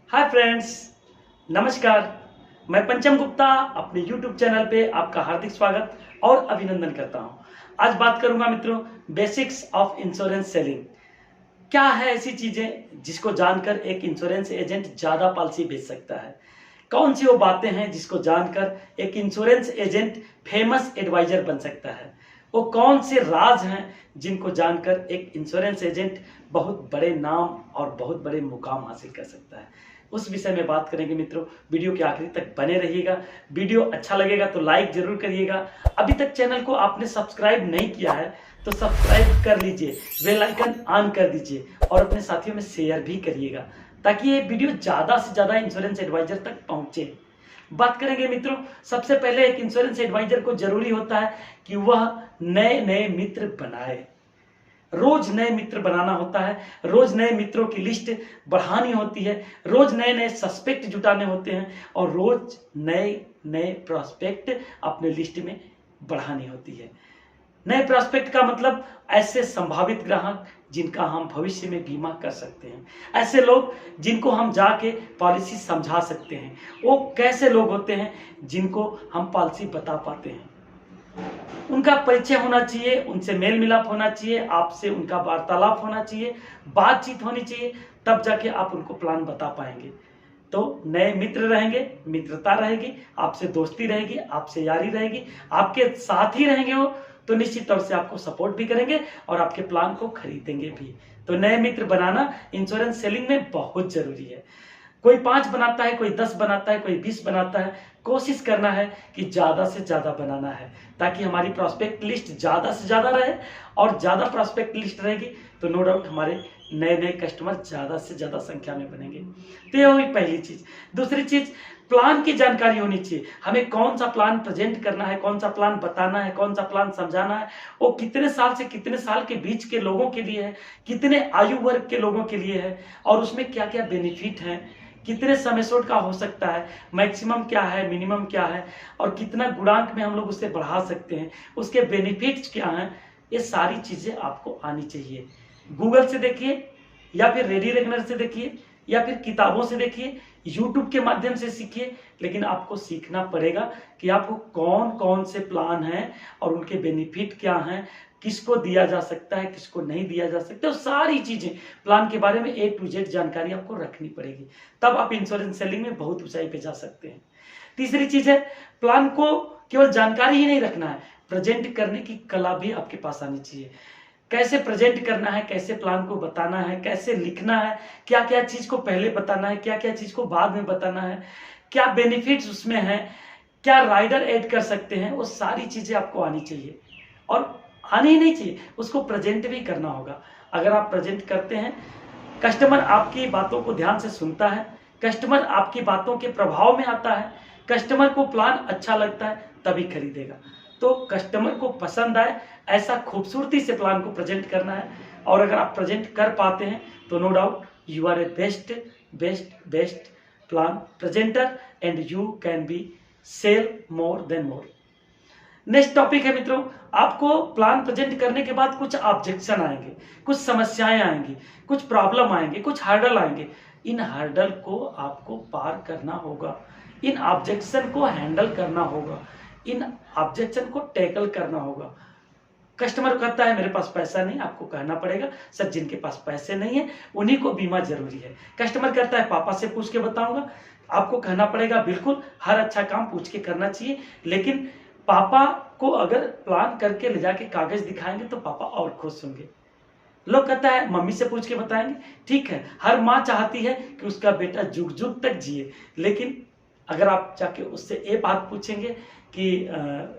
Hi friends, नमस्कार। मैं पंचम गुप्ता अपने यूट्यूब चैनल पे आपका हार्दिक स्वागत और अभिनंदन करता हूं। आज बात करूंगा मित्रों, बेसिक्स ऑफ इंश्योरेंस सेलिंग। क्या है ऐसी चीजें जिसको जानकर एक इंश्योरेंस एजेंट ज्यादा पॉलिसी बेच सकता है? कौन सी वो बातें हैं जिसको जानकर एक इंश्योरेंस एजेंट फेमस एडवाइजर बन सकता है? वो कौन से राज हैं जिनको जानकर एक इंश्योरेंस एजेंट बहुत बड़े नाम और बहुत बड़े मुकाम हासिल कर सकता है? उस विषय में बात करेंगे मित्रों। वीडियो के आखिरी तक बने रहिएगा। वीडियो अच्छा लगेगा तो लाइक जरूर करिएगा। अभी तक चैनल को आपने सब्सक्राइब नहीं किया है तो सब्सक्राइब कर लीजिए, बेल आइकन ऑन कर दीजिए और अपने साथियों में शेयर भी करिएगा ताकि ये वीडियो ज़्यादा से ज़्यादा इंश्योरेंस एडवाइजर तक पहुंचे। बात करेंगे मित्रों, सबसे पहले एक इंश्योरेंस एडवाइजर को जरूरी होता है कि वह नए नए मित्र बनाए। रोज नए मित्र बनाना होता है, रोज नए मित्रों की लिस्ट बढ़ानी होती है, रोज नए नए सस्पेक्ट जुटाने होते हैं और रोज नए नए प्रोस्पेक्ट अपने लिस्ट में बढ़ानी होती है। नए प्रोस्पेक्ट का मतलब ऐसे संभावित ग्राहक जिनका हम भविष्य में बीमा कर सकते हैं, ऐसे लोग जिनको हम जाके पॉलिसी समझा सकते हैं। वो कैसे लोग होते हैं जिनको हम पॉलिसी बता पाते हैं। उनका परिचय होना चाहिए, उनसे मेल मिलाप होना चाहिए, आपसे उनका वार्तालाप होना चाहिए, बातचीत होनी चाहिए, तब जाके आप उनको प्लान बता पाएंगे। तो नए मित्र रहेंगे, मित्रता रहेगी, आपसे दोस्ती रहेगी, आपसे यारी रहेगी, आपके साथ ही रहेंगे वो, तो निश्चित तौर से आपको सपोर्ट भी करेंगे और आपके प्लान को खरीदेंगे भी। तो नए मित्र बनाना इंश्योरेंस सेलिंग में बहुत जरूरी है। कोई 5 बनाता है, कोई 10 बनाता है, कोई 20 बनाता है। कोशिश करना है कि ज़्यादा से ज़्यादा बनाना है ताकि हमारी प्रॉस्पेक्ट लिस्ट ज़्यादा से ज़्यादा रहे और ज़्यादा प्रॉस्पेक्ट लिस्ट रहेगी तो नो डाउट हमारे नए नए कस्टमर ज़्यादा से ज़्यादा संख्या में बनेंगे। तो ये हुई पहली चीज़। दूसरी चीज़, प्लान की जानकारी होनी चाहिए। हमें कौन सा प्लान प्रेजेंट करना है, कौन सा प्लान बताना है, कौन सा प्लान समझाना है, वो कितने साल से कितने साल के बीच के लोगों के लिए है, कितने आयु वर्ग के लोगों के लिए है और उसमें क्या क्या बेनिफिट हैं, कितने समय सोट का हो सकता है, मैक्सिमम क्या है, मिनिमम क्या है और कितना गुणांक में हम लोग उससे बढ़ा सकते हैं, उसके बेनिफिट्स क्या हैं, ये सारी चीज़ें आपको आनी चाहिए। गूगल से देखिए या फिर रेडी रेगनर से देखिए या फिर किताबों से देखिए, यूट्यूब के माध्यम से सीखिए, लेकिन आपको सीखना पड़ेगा कि आपको कौन कौन से प्लान हैं और उनके बेनिफिट क्या हैं, किसको दिया जा सकता है, किसको नहीं दिया जा सकता, और सारी चीजें प्लान के बारे में A to Z जानकारी आपको रखनी पड़ेगी। तब आप इंश्योरेंस सेलिंग में बहुत ऊंचाई पे जा सकते हैं। तीसरी चीज है, प्लान को केवल जानकारी ही नहीं रखना है, प्रेजेंट करने की कला भी आपके पास आनी चाहिए। कैसे प्रेजेंट करना है, कैसे प्लान को बताना है, कैसे लिखना है, क्या क्या चीज को पहले बताना है, क्या क्या चीज को बाद में बताना है, क्या बेनिफिट्स उसमें हैं, क्या राइडर ऐड कर सकते हैं, वो सारी चीजें आपको आनी चाहिए। और आनी ही नहीं चाहिए, उसको प्रेजेंट भी करना होगा। अगर आप प्रेजेंट करते हैं, कस्टमर आपकी बातों को ध्यान से सुनता है, कस्टमर आपकी बातों के प्रभाव में आता है, कस्टमर को प्लान अच्छा लगता है, तभी खरीदेगा। तो कस्टमर को पसंद आए ऐसा खूबसूरती से प्लान को प्रेजेंट करना है और अगर आप प्रेजेंट कर पाते हैं तो no doubt you are a best best best plan presenter and you can be sell more than more. Next topic है मित्रों, आपको प्लान प्रेजेंट करने के बाद कुछ ऑब्जेक्शन आएंगे, कुछ समस्याएं आएंगी, कुछ प्रॉब्लम आएंगे, कुछ हर्डल आएंगे। इन हर्डल को आपको पार करना होगा, इन ऑब्जेक्शन को हैंडल करना होगा, इन ऑब्जेक्शन को टैकल करना होगा। कस्टमर कहता है मेरे पास पैसा नहीं, आपको कहना पड़ेगा सर जिनके पास पैसे नहीं है उन्हीं को बीमा जरूरी है। कस्टमर कहता है पापा से पूछ के बताऊंगा, आपको कहना पड़ेगा बिल्कुल हर अच्छा काम पूछ के करना चाहिए, लेकिन पापा को अगर प्लान करके ले जाके कागज दिखाएंगे तो पापा और खुश होंगे। लोग कहता है मम्मी से पूछ के बताएंगे, ठीक है, हर माँ चाहती है कि उसका बेटा जुग जुग तक जिए, लेकिन अगर आप जाके उससे ये बात पूछेंगे कि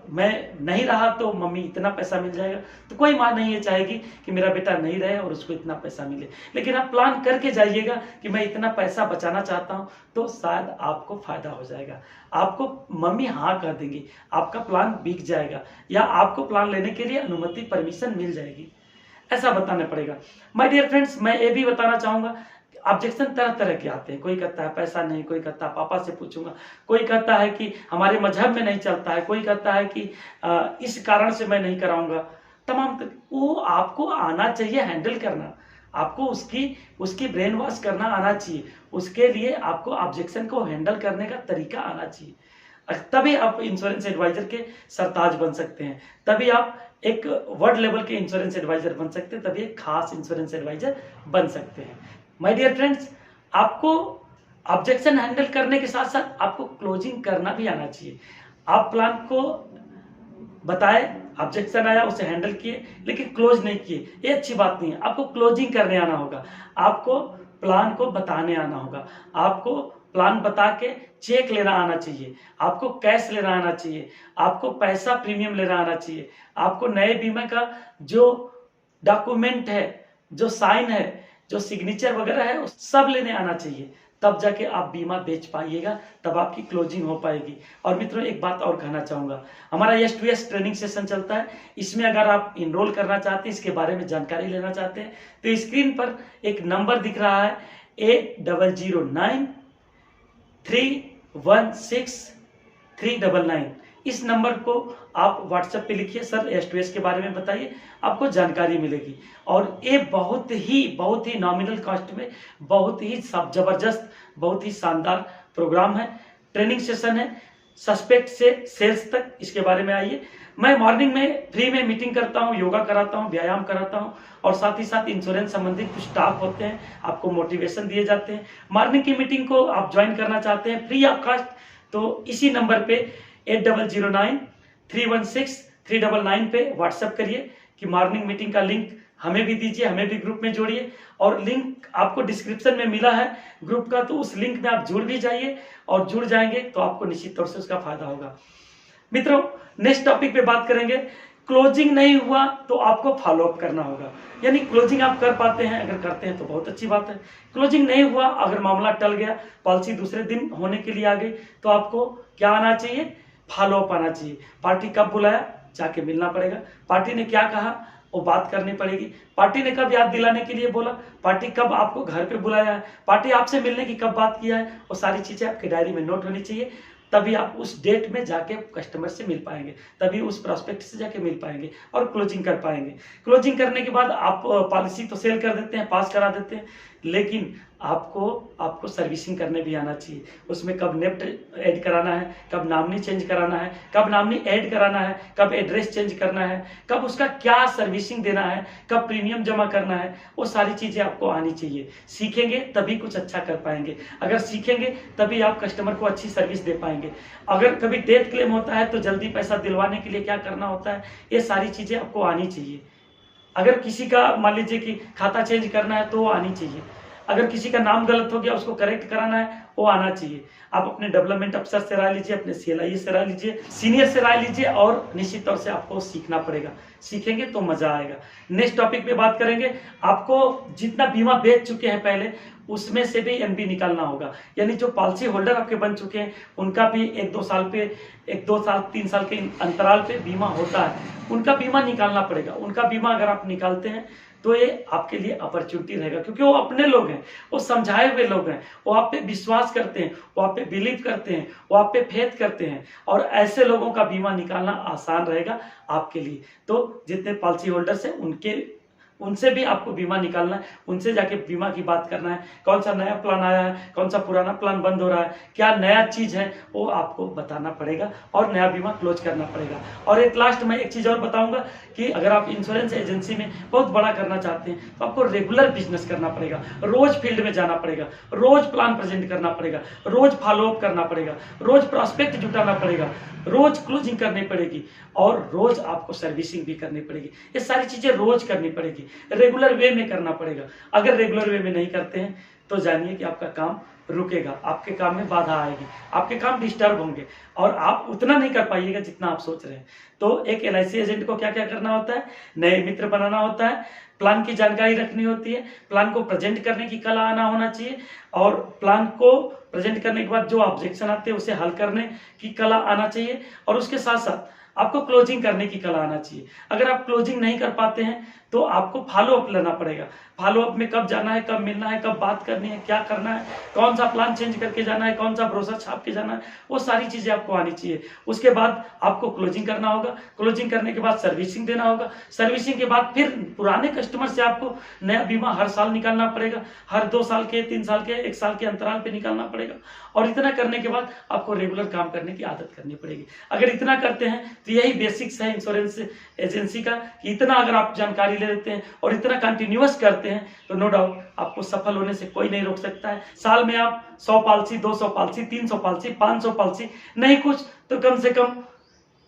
मैं नहीं रहा तो मम्मी इतना पैसा मिल जाएगा, तो कोई माँ नहीं ये चाहेगी कि मेरा बेटा नहीं रहे और उसको इतना पैसा मिले। लेकिन आप प्लान करके जाइएगा कि मैं इतना पैसा बचाना चाहता हूँ, तो शायद आपको फायदा हो जाएगा, आपको मम्मी हाँ कर देंगी, आपका प्लान बिक जाएगा या आपको प्लान लेने के लिए अनुमति परमिशन मिल जाएगी। ऐसा बताना पड़ेगा। माय डियर फ्रेंड्स, मैं ये भी बताना चाहूंगा, ऑब्जेक्शन तरह तरह के आते हैं। कोई कहता है पैसा नहीं, कोई कहता है पापा से पूछूंगा, कोई कहता है कि हमारे मजहब में नहीं चलता है, कोई कहता है कि इस कारण से मैं नहीं कराऊंगा। तमाम वो आपको आना चाहिए हैंडल करना। आपको उसकी उसकी ब्रेन वॉश करना आना चाहिए, उसके लिए आपको ऑब्जेक्शन को हैंडल करने का तरीका आना चाहिए। तभी आप इंश्योरेंस एडवाइजर के सरताज बन सकते हैं, तभी आप एक वर्ल्ड लेवल के इंश्योरेंस एडवाइजर बन सकते हैं, तभी एक खास इंश्योरेंस एडवाइजर बन सकते हैं। माय डियर फ्रेंड्स, आपको ऑब्जेक्शन हैंडल करने के साथ साथ आपको क्लोजिंग करना भी आना चाहिए। आप प्लान को बताए, ऑब्जेक्शन आया, उसे हैंडल किए, लेकिन क्लोज नहीं किए, ये अच्छी बात नहीं है। आपको क्लोजिंग करने आना होगा, आपको प्लान को बताने आना होगा, आपको प्लान बता के चेक लेना आना चाहिए, आपको कैश लेना आना चाहिए, आपको पैसा प्रीमियम लेना आना चाहिए, आपको नए बीमा का जो डॉक्यूमेंट है, जो साइन है, जो सिग्नेचर वगैरह है, सब लेने आना चाहिए। तब जाके आप बीमा बेच पाइएगा, तब आपकी क्लोजिंग हो पाएगी। और मित्रों, एक बात और कहना चाहूंगा, हमारा S2S ट्रेनिंग सेशन चलता है, इसमें अगर आप इनरोल करना चाहते हैं, इसके बारे में जानकारी लेना चाहते हैं, तो स्क्रीन पर एक नंबर दिख रहा है 8009316399। इस नंबर को आप व्हाट्सएप पे लिखिए, सर S2S के बारे में बताइए, आपको जानकारी मिलेगी। और ये बहुत ही नॉमिनल कॉस्ट में बहुत ही जबरदस्त, बहुत ही शानदार प्रोग्राम है, ट्रेनिंग सेशन है, सस्पेक्ट से सेल्स तक। इसके बारे में आइए। मैं मॉर्निंग में फ्री में मीटिंग करता हूँ, योगा कराता हूँ, व्यायाम कराता हूँ, और साथ ही साथ इंश्योरेंस संबंधित कुछ स्टाफ होते हैं, आपको मोटिवेशन दिए जाते हैं। मॉर्निंग की मीटिंग को आप ज्वाइन करना चाहते हैं फ्री ऑफ कॉस्ट, तो इसी नंबर पे 8009316399 पे व्हाट्सएप करिए कि मॉर्निंग मीटिंग का लिंक हमें भी दीजिए, हमें भी ग्रुप में जोड़िए। और लिंक आपको डिस्क्रिप्शन में मिला है ग्रुप का, तो उस लिंक में आप जुड़ भी जाइए, और जुड़ जाएंगे तो आपको निश्चित तौर से उसका फायदा होगा। मित्रों, नेक्स्ट टॉपिक पे बात करेंगे। क्लोजिंग नहीं हुआ तो आपको फॉलो अप करना होगा, यानी क्लोजिंग आप कर पाते हैं, अगर करते हैं तो बहुत अच्छी बात है। क्लोजिंग नहीं हुआ, अगर मामला टल गया, पॉलिसी दूसरे दिन होने के लिए आ गई, तो आपको क्या आना चाहिए? फॉलो अप आना चाहिए। पार्टी कब बुलाया, जाके मिलना पड़ेगा। पार्टी ने क्या कहा, वो बात करनी पड़ेगी। पार्टी ने कब याद दिलाने के लिए बोला, पार्टी कब आपको घर पे बुलाया है, पार्टी आपसे मिलने की कब बात किया है, वो सारी चीजें आपकी डायरी में नोट होनी चाहिए। तभी आप उस डेट में जाके कस्टमर से मिल पाएंगे, तभी उस प्रोस्पेक्ट से जाके मिल पाएंगे और क्लोजिंग कर पाएंगे। क्लोजिंग करने के बाद आप पॉलिसी तो सेल कर देते हैं, पास करा देते हैं, लेकिन आपको सर्विसिंग करने भी आना चाहिए। उसमें कब नेफ्ट ऐड कराना है, कब नामनी चेंज कराना है, कब नामनी ऐड कराना है, कब एड्रेस चेंज करना है, कब उसका क्या सर्विसिंग देना है, कब प्रीमियम जमा करना है, वो सारी चीजें आपको आनी चाहिए। सीखेंगे तभी कुछ अच्छा कर पाएंगे, अगर सीखेंगे तभी आप कस्टमर को अच्छी सर्विस दे पाएंगे। अगर कभी डेथ क्लेम होता है तो जल्दी पैसा दिलवाने के लिए क्या करना होता है, ये सारी चीजें आपको आनी चाहिए। अगर किसी का मान लीजिए कि खाता चेंज करना है तो वो आनी चाहिए। अगर किसी का नाम गलत हो गया, उसको करेक्ट कराना है, वो आना चाहिए। आप अपने डेवलपमेंट अफसर से राय लीजिए, अपने CLIE से राय लीजिए, सीनियर से राय लीजिए, और निश्चित तौर से आपको सीखना पड़ेगा। सीखेंगे तो मजा आएगा। नेक्स्ट टॉपिक पे बात करेंगे। आपको जितना बीमा बेच चुके हैं पहले, उसमें से भी NB निकालना होगा, यानी जो पॉलिसी होल्डर आपके बन चुके हैं उनका भी 1-2 साल पे, 1-2 साल 3 साल के अंतराल पे बीमा होता है, उनका बीमा निकालना पड़ेगा। उनका बीमा अगर आप निकालते हैं तो ये आपके लिए अपॉर्चुनिटी रहेगा, क्योंकि वो अपने लोग हैं, वो समझाए हुए लोग हैं, वो आप पे विश्वास करते हैं, वो आप पे बिलीव करते हैं, वो आप पे फेथ करते हैं, और ऐसे लोगों का बीमा निकालना आसान रहेगा आपके लिए। तो जितने पॉलिसी होल्डर्स हैं उनसे भी आपको बीमा निकालना है, उनसे जाके बीमा की बात करना है, कौन सा नया प्लान आया है, कौन सा पुराना प्लान बंद हो रहा है, क्या नया चीज है, वो आपको बताना पड़ेगा और नया बीमा क्लोज करना पड़ेगा। और एक लास्ट में एक चीज और बताऊंगा कि अगर आप इंश्योरेंस एजेंसी में बहुत बड़ा करना चाहते हैं तो आपको रेगुलर बिजनेस करना पड़ेगा, रोज फील्ड में जाना पड़ेगा, रोज प्लान प्रेजेंट करना पड़ेगा, रोज फॉलोअप करना पड़ेगा, रोज प्रॉस्पेक्ट जुटाना पड़ेगा, रोज क्लोजिंग करनी पड़ेगी, और रोज आपको सर्विसिंग भी करनी पड़ेगी। ये सारी चीजें रोज करनी पड़ेगी, रेगुलर वे में करना पड़ेगा। अगर रेगुलर वे में नहीं करते हैं तो जानिए कि आपका काम रुकेगा, आपके काम में बाधा आएगी, आपके काम डिस्टर्ब होंगे, और आप उतना नहीं कर पाइएगा जितना आप सोच रहे हैं। तो एक LIC एजेंट को क्या क्या करना होता है? नए मित्र बनाना होता है, प्लान की जानकारी रखनी होती है, प्लान को प्रेजेंट करने की कला आना होना चाहिए, और प्लान को प्रेजेंट करने के बाद जो ऑब्जेक्शन आते हैं उसे हल करने की कला आना चाहिए, और उसके साथ साथ आपको क्लोजिंग करने की कला आना चाहिए। अगर आप क्लोजिंग नहीं कर पाते हैं तो आपको फॉलो अप लेना पड़ेगा। फॉलोअप में कब जाना है, कब मिलना है, कब बात करनी है, क्या करना है, कौन सा प्लान चेंज करके जाना है, कौन सा ब्रोशर छाप के जाना है, वो सारी चीजें आपको आनी चाहिए। उसके बाद आपको क्लोजिंग करना होगा, क्लोजिंग करने के बाद सर्विसिंग देना होगा, सर्विसिंग के बाद फिर पुराने कस्टमर से आपको नया बीमा हर साल निकालना पड़ेगा, हर 2 साल के, 3 साल के, 1 साल के अंतराल पे निकालना पड़ेगा। और इतना करने के बाद आपको रेगुलर काम करने की आदत करनी पड़ेगी। अगर इतना करते हैं तो यही बेसिक्स है इंश्योरेंस एजेंसी का, कि इतना अगर आप जानकारी ले लेते हैं और इतना कंटिन्यूअस करते हैं तो नो डाउट आपको सफल होने से कोई नहीं रोक सकता है। साल में आप 100 पॉलिसी, 200 पॉलिसी, 300 पॉलिसी, 500 पॉलिसी, नहीं कुछ तो कम से कम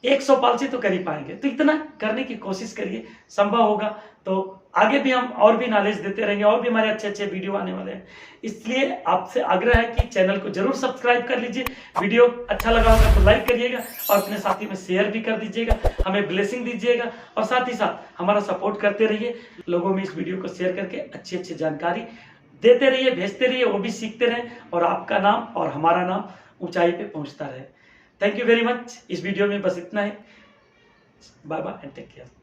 100 पॉलिसी तो कर ही पाएंगे। तो इतना करने की कोशिश करिए, संभव होगा तो आगे भी हम और भी नॉलेज देते रहेंगे, और भी हमारे अच्छे अच्छे वीडियो आने वाले हैं। इसलिए आपसे आग्रह है कि चैनल को जरूर सब्सक्राइब कर लीजिए, वीडियो अच्छा लगा होगा तो लाइक करिएगा और अपने साथी में शेयर भी कर दीजिएगा, हमें ब्लेसिंग दीजिएगा और साथ ही साथ हमारा सपोर्ट करते रहिए। लोगों में इस वीडियो को शेयर करके अच्छी अच्छी जानकारी देते रहिए, भेजते रहिए, वो भी सीखते रहें और आपका नाम और हमारा नाम ऊंचाई पे पहुंचता रहे। Thank you very much. इस वीडियो में बस इतना ही। Bye bye and take care.